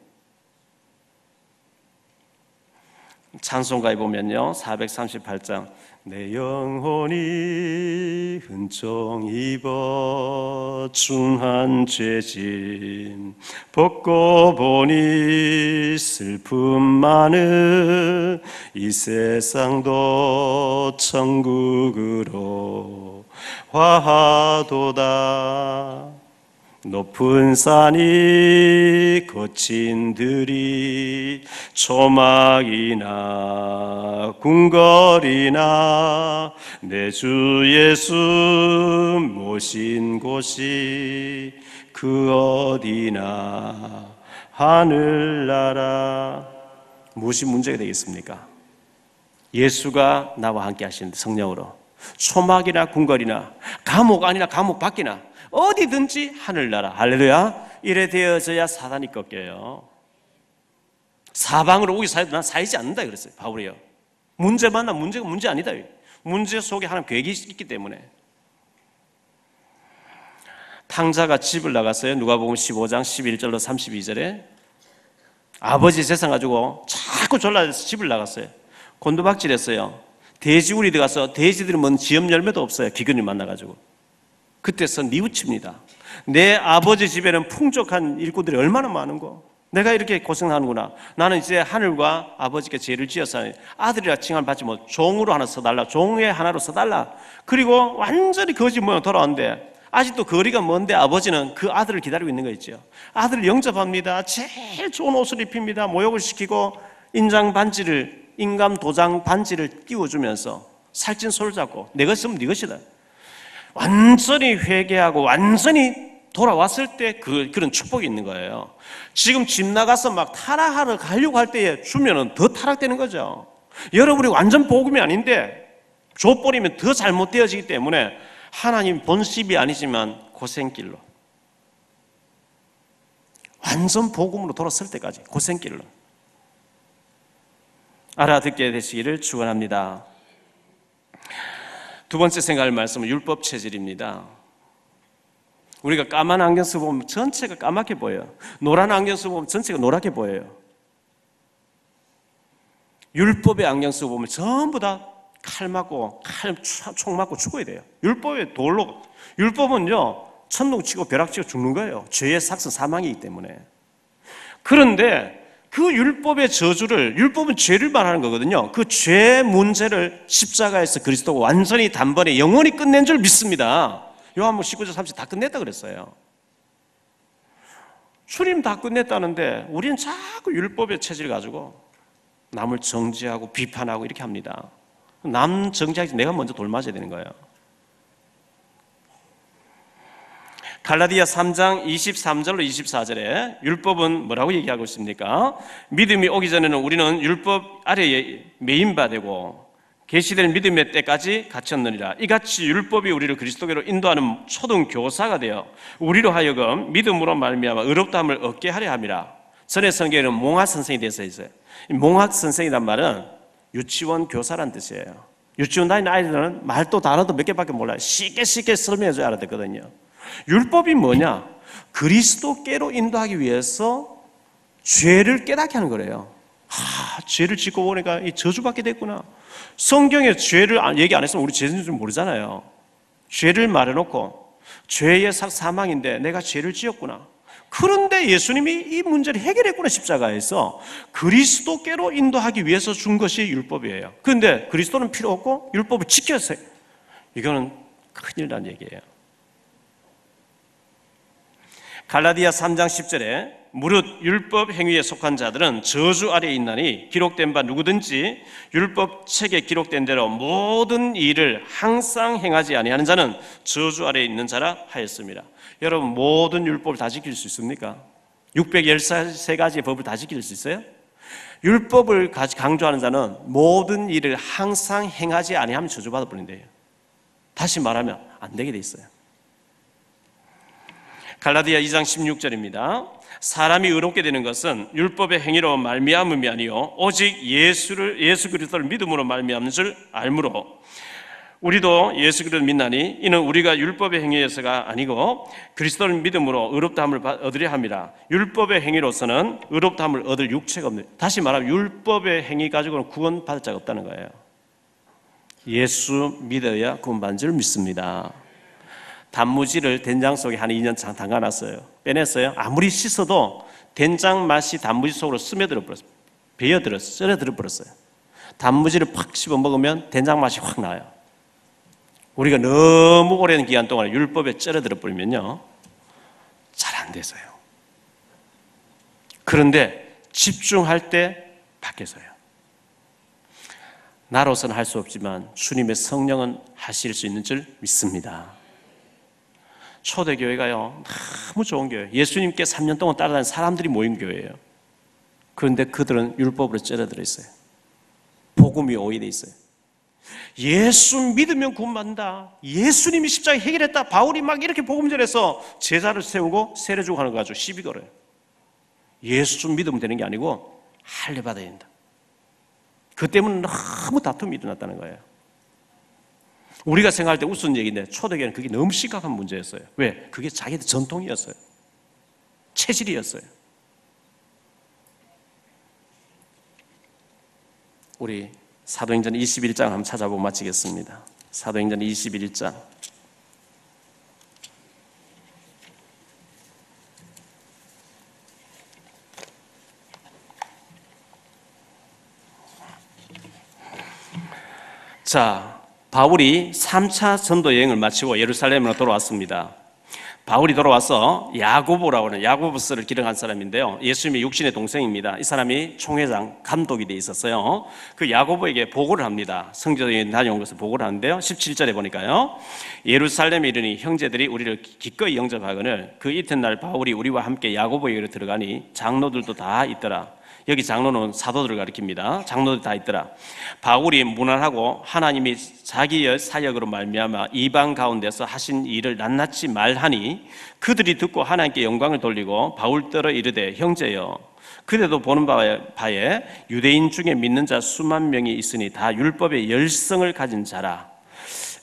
찬송가에 보면요 438장 내 영혼이 흔적 입어 중한 죄짐 벗고 보니 슬픔 많은 이 세상도 천국으로 화하도다 높은 산이 거친 들이 초막이나 궁궐이나 내 주 예수 모신 곳이 그 어디나 하늘나라. 무엇이 문제가 되겠습니까? 예수가 나와 함께 하시는데 성령으로 초막이나 궁궐이나 감옥 아니나 감옥 밖이나 어디든지 하늘나라. 할렐루야. 이래 되어져야 사단이 꺾여요. 사방으로 오기 사이도 난 사이지 않는다 그랬어요 바울이요. 문제 만나 문제가 문제 아니다. 문제 속에 하나님 계획이 있기 때문에. 탕자가 집을 나갔어요. 누가복음 15장 11절로 32절에 아버지 재산 가지고 자꾸 졸라서 집을 나갔어요. 곤두박질했어요. 돼지우리 들어가서 돼지들은 뭔 지엽 열매도 없어요. 기근을 만나가지고. 그때서 뉘우칩니다. 내 아버지 집에는 풍족한 일꾼들이 얼마나 많은 거. 내가 이렇게 고생하는구나. 나는 이제 하늘과 아버지께 죄를 지어서 아들이라 칭함을 받지 못 종으로 하나 써달라. 종의 하나로 써달라. 그리고 완전히 거짓 모양 돌아왔는데 아직도 거리가 먼데 아버지는 그 아들을 기다리고 있는 거 있죠. 아들을 영접합니다. 제일 좋은 옷을 입힙니다. 모욕을 시키고 인장 반지를 인감 도장 반지를 띄워주면서 살찐 손을 잡고 내 것이면 네 것이다. 완전히 회개하고 완전히 돌아왔을 때 그런 축복이 있는 거예요. 지금 집 나가서 막 타락하러 가려고 할 때에 주면은 더 타락되는 거죠. 여러분이 완전 복음이 아닌데 족보리면 더 잘못되어지기 때문에 하나님 본심이 아니지만 고생길로 완전 복음으로 돌아설 때까지 고생길로 알아듣게 되시기를 축원합니다. 두 번째 생각할 말씀은 율법 체질입니다. 우리가 까만 안경 쓰고 보면 전체가 까맣게 보여요. 노란 안경 쓰고 보면 전체가 노랗게 보여요. 율법의 안경 쓰고 보면 전부 다 칼 맞고 총 맞고 죽어야 돼요. 율법의 돌로. 율법은요 천둥 치고 벼락 치고 죽는 거예요. 죄의 삭선 사망이기 때문에. 그런데 그 율법의 저주를, 율법은 죄를 말하는 거거든요. 그 죄 문제를 십자가에서 그리스도가 완전히 단번에 영원히 끝낸 줄 믿습니다. 요한복음 19절 30절 다 끝냈다 그랬어요. 주님 다 끝냈다는데 우리는 자꾸 율법의 체질을 가지고 남을 정죄하고 비판하고 이렇게 합니다. 남 정죄하기 내가 먼저 돌맞아야 되는 거예요. 갈라디아 3장 23절로 24절에 율법은 뭐라고 얘기하고 있습니까? 믿음이 오기 전에는 우리는 율법 아래에 매인바되고 계시된 믿음의 때까지 갇혔느니라. 이같이 율법이 우리를 그리스도께로 인도하는 초등 교사가 되어 우리로 하여금 믿음으로 말미암아 의롭다함을 얻게 하려 함이라. 전에 성경에는 몽학 선생이 되어 있어요. 몽학 선생이란 말은 유치원 교사란 뜻이에요. 유치원 다니는 아이들은 말도 단어도 몇 개밖에 몰라요. 쉽게 설명해줘야 알아듣거든요. 율법이 뭐냐? 그리스도께로 인도하기 위해서 죄를 깨닫게 하는 거래요. 죄를 짓고 보니까 이 저주받게 됐구나. 성경에 죄를 얘기 안 했으면 우리 죄는 좀 모르잖아요. 죄를 말해놓고 죄의 사망인데 내가 죄를 지었구나. 그런데 예수님이 이 문제를 해결했구나. 십자가에서 그리스도께로 인도하기 위해서 준 것이 율법이에요. 그런데 그리스도는 필요 없고 율법을 지켰어요. 이거는 큰일 난 얘기예요. 갈라디아 3장 10절에 무릇 율법 행위에 속한 자들은 저주 아래에 있나니 기록된 바 누구든지 율법 책에 기록된 대로 모든 일을 항상 행하지 아니하는 자는 저주 아래에 있는 자라 하였습니다. 여러분 모든 율법을 다 지킬 수 있습니까? 613가지의 법을 다 지킬 수 있어요? 율법을 강조하는 자는 모든 일을 항상 행하지 아니하면 저주받아 버린대요. 다시 말하면 안 되게 돼 있어요. 갈라디아 2장 16절입니다. 사람이 의롭게 되는 것은 율법의 행위로 말미암음이 아니요 오직 예수 그리스도를 믿음으로 말미암는 줄 알므로 우리도 예수 그리스도를 믿나니 이는 우리가 율법의 행위에서가 아니고 그리스도를 믿음으로 의롭다함을 얻으려 함이라. 율법의 행위로서는 의롭다함을 얻을 육체가 없는, 다시 말하면 율법의 행위 가지고는 구원받을 자가 없다는 거예요. 예수 믿어야 구원받는 줄 믿습니다. 단무지를 된장 속에 한 2년 담가놨어요. 빼냈어요. 아무리 씻어도 된장 맛이 단무지 속으로 스며들어 버렸어요. 배어들었어요. 썰어들어 버렸어요. 단무지를 팍 씹어 먹으면 된장 맛이 확 나요. 우리가 너무 오랜 기간 동안 율법에 쩔어들어 버리면요, 잘 안 돼서요. 그런데 집중할 때 바뀌어서요. 나로서는 할 수 없지만 주님의 성령은 하실 수 있는 줄 믿습니다. 초대교회가요, 너무 좋은 교회. 예수님께 3년 동안 따라다니는 사람들이 모인 교회예요. 그런데 그들은 율법으로 쩔어들어 있어요. 복음이 오인해 있어요. 예수 믿으면 구원받는다. 예수님이 십자가에 해결했다. 바울이 막 이렇게 복음 전해서 제자를 세우고 세례주고 하는 거 가지고 시비 걸어요. 예수 믿으면 되는 게 아니고 할례 받아야 된다. 그 때문에 너무 다툼이 일어났다는 거예요. 우리가 생각할 때 우스운 얘기인데 초대교회는 그게 너무 심각한 문제였어요. 왜? 그게 자기들 전통이었어요. 체질이었어요. 우리 사도행전 21장 한번 찾아보고 마치겠습니다. 사도행전 21장. 자, 바울이 3차 전도 여행을 마치고 예루살렘으로 돌아왔습니다. 바울이 돌아와서 야고보라고 하는 야고보서를 기록한 사람인데요, 예수님의 육신의 동생입니다. 이 사람이 총회장 감독이 돼 있었어요. 그 야고보에게 보고를 합니다. 성전에 다녀온 것을 보고를 하는데요, 17절에 보니까요, 예루살렘에 이르니 형제들이 우리를 기꺼이 영접하거늘 그 이튿날 바울이 우리와 함께 야고보에게로 들어가니 장로들도 다 있더라. 여기 장로는 사도들을 가리킵니다. 장로들 다 있더라. 바울이 무난하고 하나님이 자기의 사역으로 말미암아 이방 가운데서 하신 일을 낱낱이 말하니 그들이 듣고 하나님께 영광을 돌리고 바울더러 이르되 형제여, 그대도 보는 바에 유대인 중에 믿는 자 수만 명이 있으니 다 율법의 열성을 가진 자라.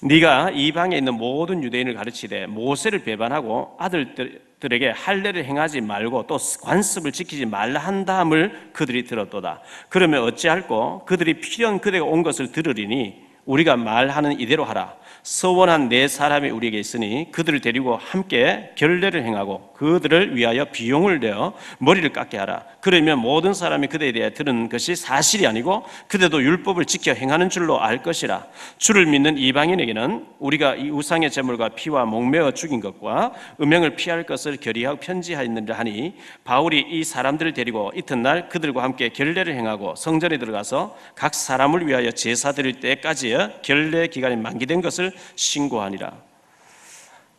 네가 이방에 있는 모든 유대인을 가르치되 모세를 배반하고 아들들에게 할례를 행하지 말고 또 관습을 지키지 말라 한다함을 그들이 들었도다. 그러면 어찌할꼬? 그들이 필연 그대가 온 것을 들으리니 우리가 말하는 이대로 하라. 서원한 네 사람이 우리에게 있으니 그들을 데리고 함께 결례를 행하고 그들을 위하여 비용을 내어 머리를 깎게 하라. 그러면 모든 사람이 그대에 대해 들은 것이 사실이 아니고 그대도 율법을 지켜 행하는 줄로 알 것이라. 주를 믿는 이방인에게는 우리가 이 우상의 제물과 피와 목매어 죽인 것과 음행을 피할 것을 결의하고 편지하였느니라 하니, 바울이 이 사람들을 데리고 이튿날 그들과 함께 결례를 행하고 성전에 들어가서 각 사람을 위하여 제사 드릴 때까지의 결례 기간이 만기된 것을 신고하니라.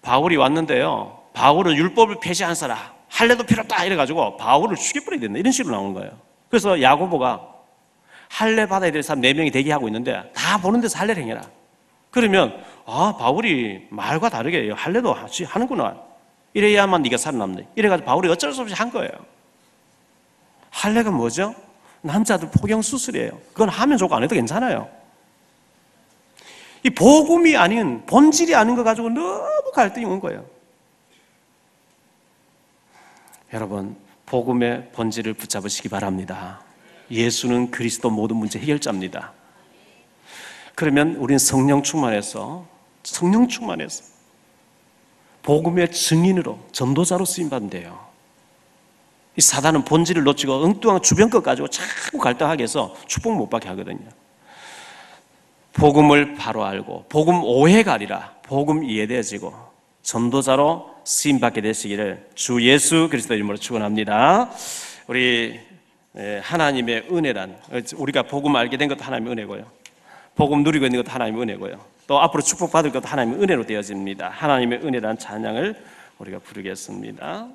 바울이 왔는데요, 바울은 율법을 폐지한 사람, 할례도 필요 없다 이래가지고 바울을 죽여버려야 된다 이런 식으로 나오는 거예요. 그래서 야고보가 할례 받아야 될 사람 4명이 대기하고 있는데 다 보는 데서 할례를 행해라. 그러면 바울이 말과 다르게 할례도 하는구나, 이래야만 네가 살아남네, 이래가지고 바울이 어쩔 수 없이 한 거예요. 할례가 뭐죠? 남자들 포경 수술이에요. 그건 하면 좋고 안 해도 괜찮아요. 이 복음이 아닌, 본질이 아닌 거 가지고 너무 갈등이 온 거예요. 여러분, 복음의 본질을 붙잡으시기 바랍니다. 예수는 그리스도 모든 문제 해결자입니다. 그러면 우리는 성령 충만해서 복음의 증인으로, 전도자로 쓰임받는데요, 이 사단은 본질을 놓치고 엉뚱한 주변 것 가지고 자꾸 갈등하게 해서 축복 못 받게 하거든요. 복음을 바로 알고 복음 오해가 아니라 복음 이해되어지고 전도자로 쓰임받게 되시기를 주 예수 그리스도 이름으로 축원합니다. 우리 하나님의 은혜란, 우리가 복음 알게 된 것도 하나님의 은혜고요, 복음 누리고 있는 것도 하나님의 은혜고요, 또 앞으로 축복받을 것도 하나님의 은혜로 되어집니다. 하나님의 은혜란 찬양을 우리가 부르겠습니다.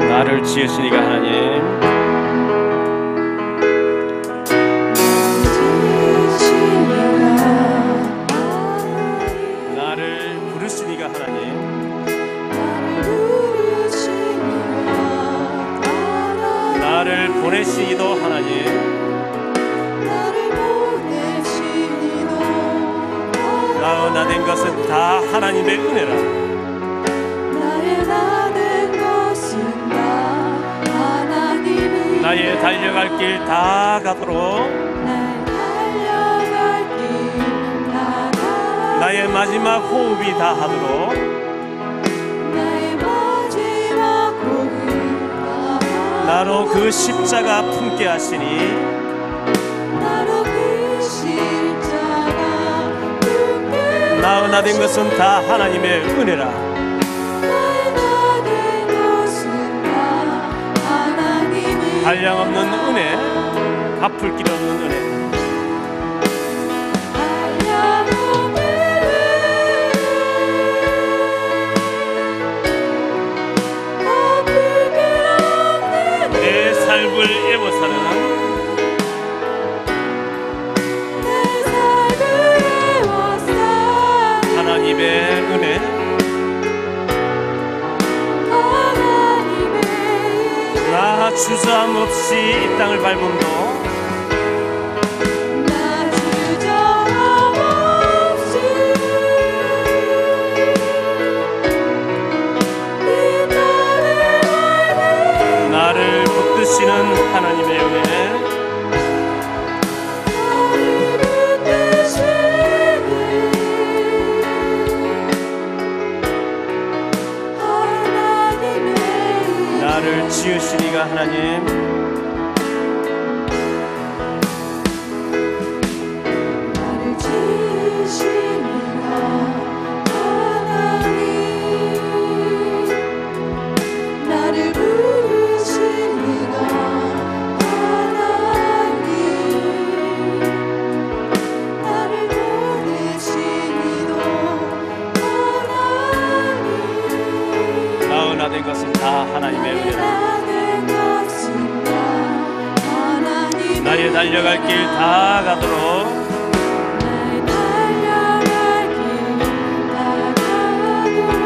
나를 지으시니가 하나님, 나를 부르시니가 하나님, 보내시기도 하나님, 나의 된 것은 다 하나님의 은혜라. 나의 달려갈 길 다 가도록, 나의 마지막 호흡이 다 하도록, 나로 그 십자가 품게 하시니 나 된 것은 다 하나님의 은혜라. 한량없는 은혜, 갚을 길 없는 은혜. 내 삶을 애워사는 하나님의 은혜, 나 주저함 없이 이 땅을 밟음도 나를 붙드시는 하나님의 은혜, 나를 지으시니가 하나님, 나를 지으시니가 하나님, 나를 부르시니가 하나님, 나를 보내시니도 하나님. 나은 된 것은 다 하나님의 은혜라. 나의 달려갈 길 다 가도록,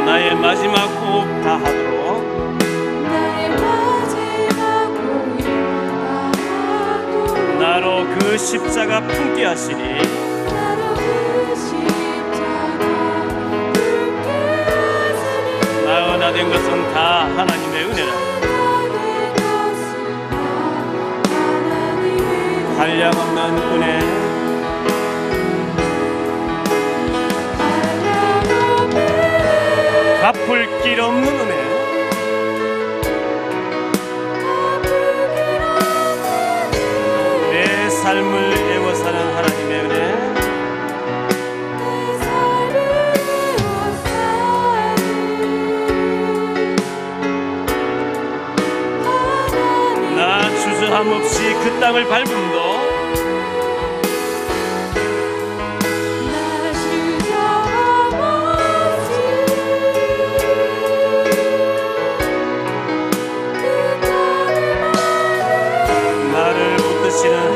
나의 마지막 호흡 다 하도록, 나로 그 십자가 품게 하시니 나의 된 것은 다 하나님의 은혜라. 한량없는 은혜, 갚을 길 없는 은혜, 내 삶을 애워사는 하나님의 은혜, 나 주저함 없이 그 땅을 밟음도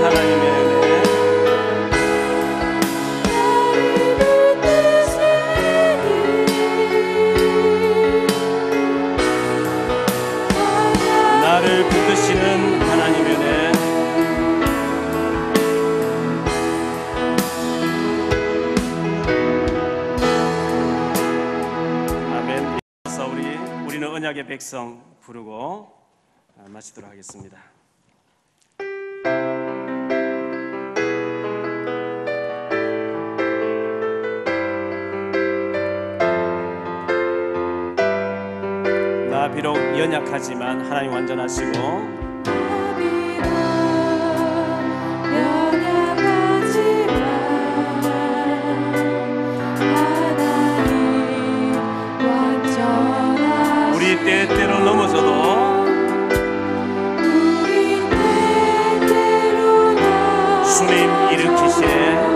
하나님의 은혜, 나를 붙드시는 하나님의 은혜, 아멘. 이어서 우리는 언약의 백성 부르고 마치도록 하겠습니다. 나 비록 연약하지만 하나님 완전하시고, 우리 때때로 넘어져도 주님 일으키시네.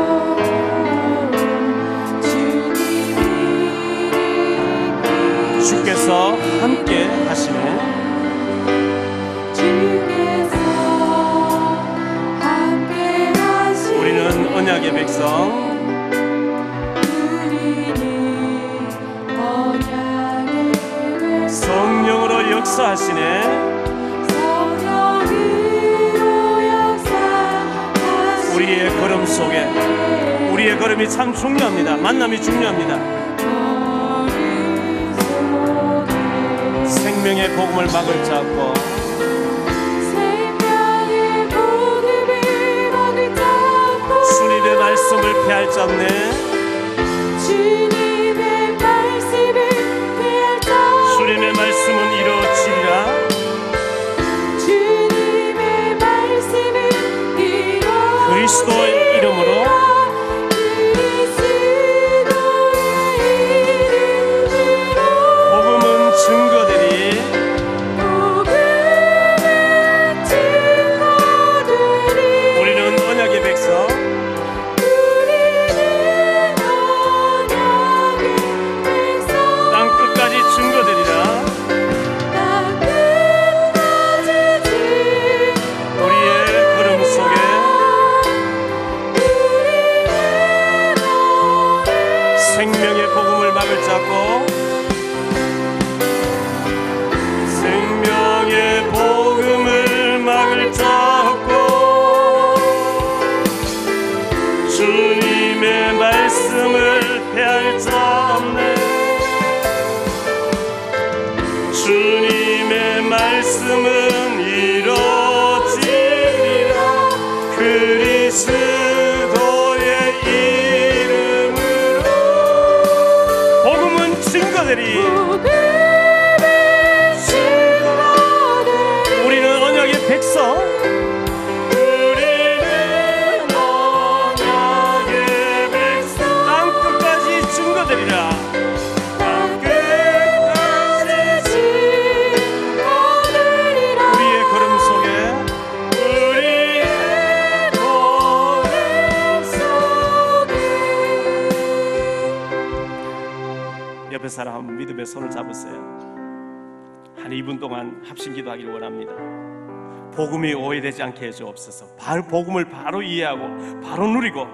주께서 함께 하시네. 우리는 언약의 백성, 성령으로 역사하시네. 속에 우리의 걸음이 참 중요합니다. 만남이 중요합니다. 생명의 복음을 막을 잡고 주님의 말씀을 폐할 잡네. 주님의 말씀을 폐할 자 주님의 말씀은 이루어지리라. 주님의 말씀을 이루어지리라. 그리스도의 이름으로 복음은 증거되리. 우리는 언약의 백성, 땅 끝까지 증거되리라. 우리의 걸음 속에 생명의 복음을 막을 잡고 생명의 복음을 막을 잡고 주님의 말씀을 폐할 잡네. 주님의 말씀은 이루어지리라. 그리스도의 이름으로 복음은 증거되리. 우리는 언약의 백성, 우리는 언약의 백성, 땅 끝까지 증거되리라. 땅 끝까지 우리의 걸음 속에 우리의 걸음 속에 옆에 사람 한번 믿음의 손을 잡으세요. 한 2분 동안 합심 기도하기를 원합니다. 복음이 오해되지 않게 해주옵소서. 복음을 바로 이해하고 바로 누리고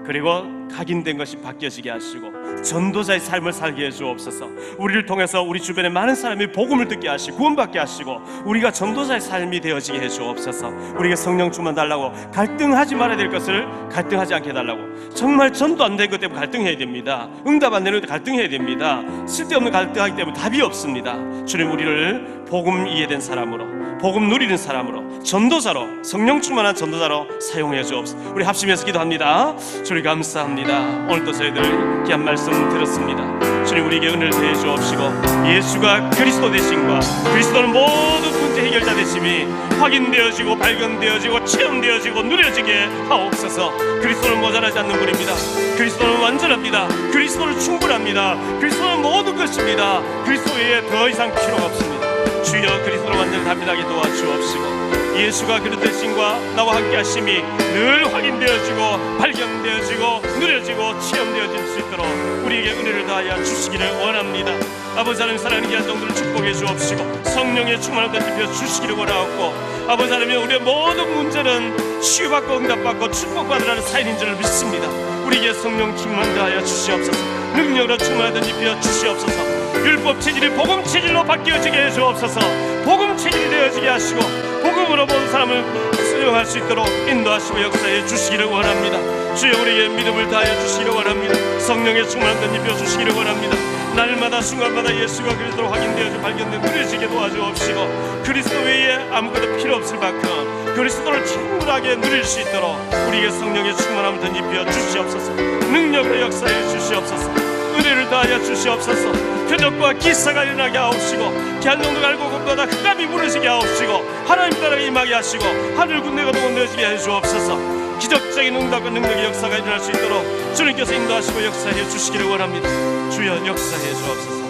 그리고 각인된 것이 바뀌어지게 하시고 전도자의 삶을 살게 해주옵소서. 우리를 통해서 우리 주변에 많은 사람이 복음을 듣게 하시고 구원받게 하시고 우리가 전도자의 삶이 되어지게 해주옵소서. 우리에게 성령 충만 달라고 갈등하지 말아야 될 것을 갈등하지 않게 해달라고. 정말 전도 안 된 것 때문에 갈등해야 됩니다. 응답 안 되는 것 때문에 갈등해야 됩니다. 쓸데없는 갈등하기 때문에 답이 없습니다. 주님, 우리를 복음 이해된 사람으로, 복음 누리는 사람으로, 전도자로, 성령 충만한 전도자로 사용해 주옵소서. 우리 합심해서 기도합니다. 주님 감사합니다. 오늘도 저희들 귀한 말씀 들었습니다. 주님, 우리에게 은혜를 더해 주옵시고 예수가 그리스도 되심과 그리스도는 모든 문제 해결자 되심이 확인되어지고 발견되어지고 체험되어지고 누려지게 하옵소서. 그리스도는 모자라지 않는 분입니다. 그리스도는 완전합니다. 그리스도는 충분합니다. 그리스도는 모든 것입니다. 그리스도 외에 더 이상 필요가 없습니다. 주여, 그리스도로 완전히 답변하게 도와주옵시고 예수가 그리스도 되심과 나와 함께 하심이 늘 확인되어지고 발견되어지고 누려지고 체험되어질 수 있도록 우리에게 은혜를 다하여 주시기를 원합니다. 아버지 하나님, 사랑하는 귀한 종들을 축복해 주옵시고 성령의 충만을 던집혀 주시기를 원하옵고 아버지 하나님, 우리의 모든 문제는 치유받고 응답받고 축복받으라는 사인인 줄 믿습니다. 우리에게 성령 충만 다하여 주시옵소서. 능력으로 충만을 던집혀 주시옵소서. 율법 체질이 복음 체질로 바뀌어지게 해주옵소서. 복음 체질이 되어지게 하시고 복음으로 모든 사람을 수용할 수 있도록 인도하시고 역사해 주시기를 원합니다. 주여, 우리에게 믿음을 다하여 주시기를 원합니다. 성령의 충만을 던집혀 주시기를 원합니다. 날마다 순간마다 예수가 그리스도로 확인되어져 발견되어 누려지게 도와주옵시고 그리스도 외에 아무것도 필요 없을 만큼 그리스도를 충분하게 누릴 수 있도록 우리에게 성령의 충만함을 던집혀 주시옵소서. 능력으로 역사해 주시옵소서. 은혜를 다하여 주시옵소서. 표적과 기사가 일어나게 하옵시고 귀한 종들 알고 것보다 흑암이 무너지게 하옵시고 하나님 나라가 임하게 하시고 하늘 군대가 동원되어지게 해주옵소서. 기적적인 응답과 능력의 역사가 일어날 수 있도록 주님께서 인도하시고 역사해 주시기를 원합니다. 주여, 역사해 주옵소서.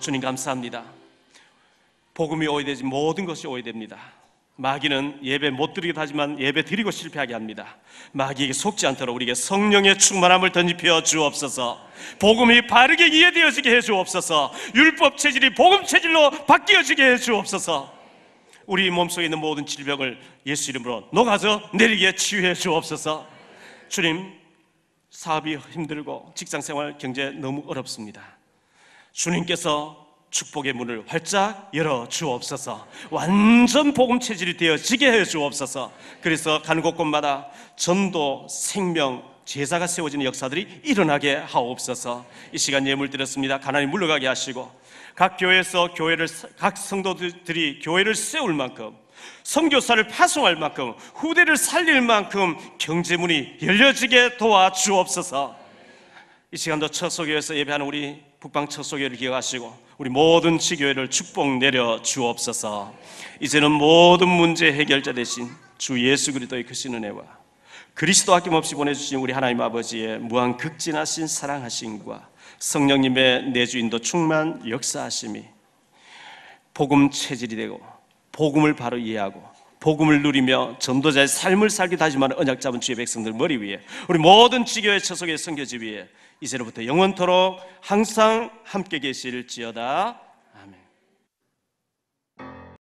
주님 감사합니다. 복음이 오해되지 모든 것이 오해됩니다. 마귀는 예배 못 드리기도 하지만 예배 드리고 실패하게 합니다. 마귀에게 속지 않도록 우리에게 성령의 충만함을 던집혀 주옵소서. 복음이 바르게 이해되어지게 해주옵소서. 율법 체질이 복음 체질로 바뀌어지게 해주옵소서. 우리 몸속에 있는 모든 질병을 예수 이름으로 녹아서 내리게 치유해 주옵소서. 주님, 사업이 힘들고 직장생활 경제 너무 어렵습니다. 주님께서 축복의 문을 활짝 열어 주옵소서. 완전 복음 체질이 되어지게 해 주옵소서. 그래서 가는 곳곳마다 전도, 생명, 제사가 세워지는 역사들이 일어나게 하옵소서. 이 시간 예물 드렸습니다. 가난이 물러가게 하시고 각 교회에서 각 성도들이 교회를 세울 만큼, 선교사를 파송할 만큼, 후대를 살릴 만큼 경제문이 열려지게 도와주옵소서. 이 시간도 첫소교회에서 예배하는 우리 북방 첫소교회를 기억하시고 우리 모든 지교회를 축복 내려 주옵소서. 이제는 모든 문제 해결자 되신 주 예수 그리스도의 크신 은혜와 그리스도 아낌없이 보내주신 우리 하나님 아버지의 무한 극진하신 사랑하심과 성령님의 내주인도 충만 역사하심이 복음 체질이 되고 복음을 바로 이해하고 복음을 누리며 전도자의 삶을 살게 다짐하는 언약 잡은 주의 백성들 머리 위에, 우리 모든 지교회 처속의 선교지 위에 이제로부터 영원토록 항상 함께 계실지어다.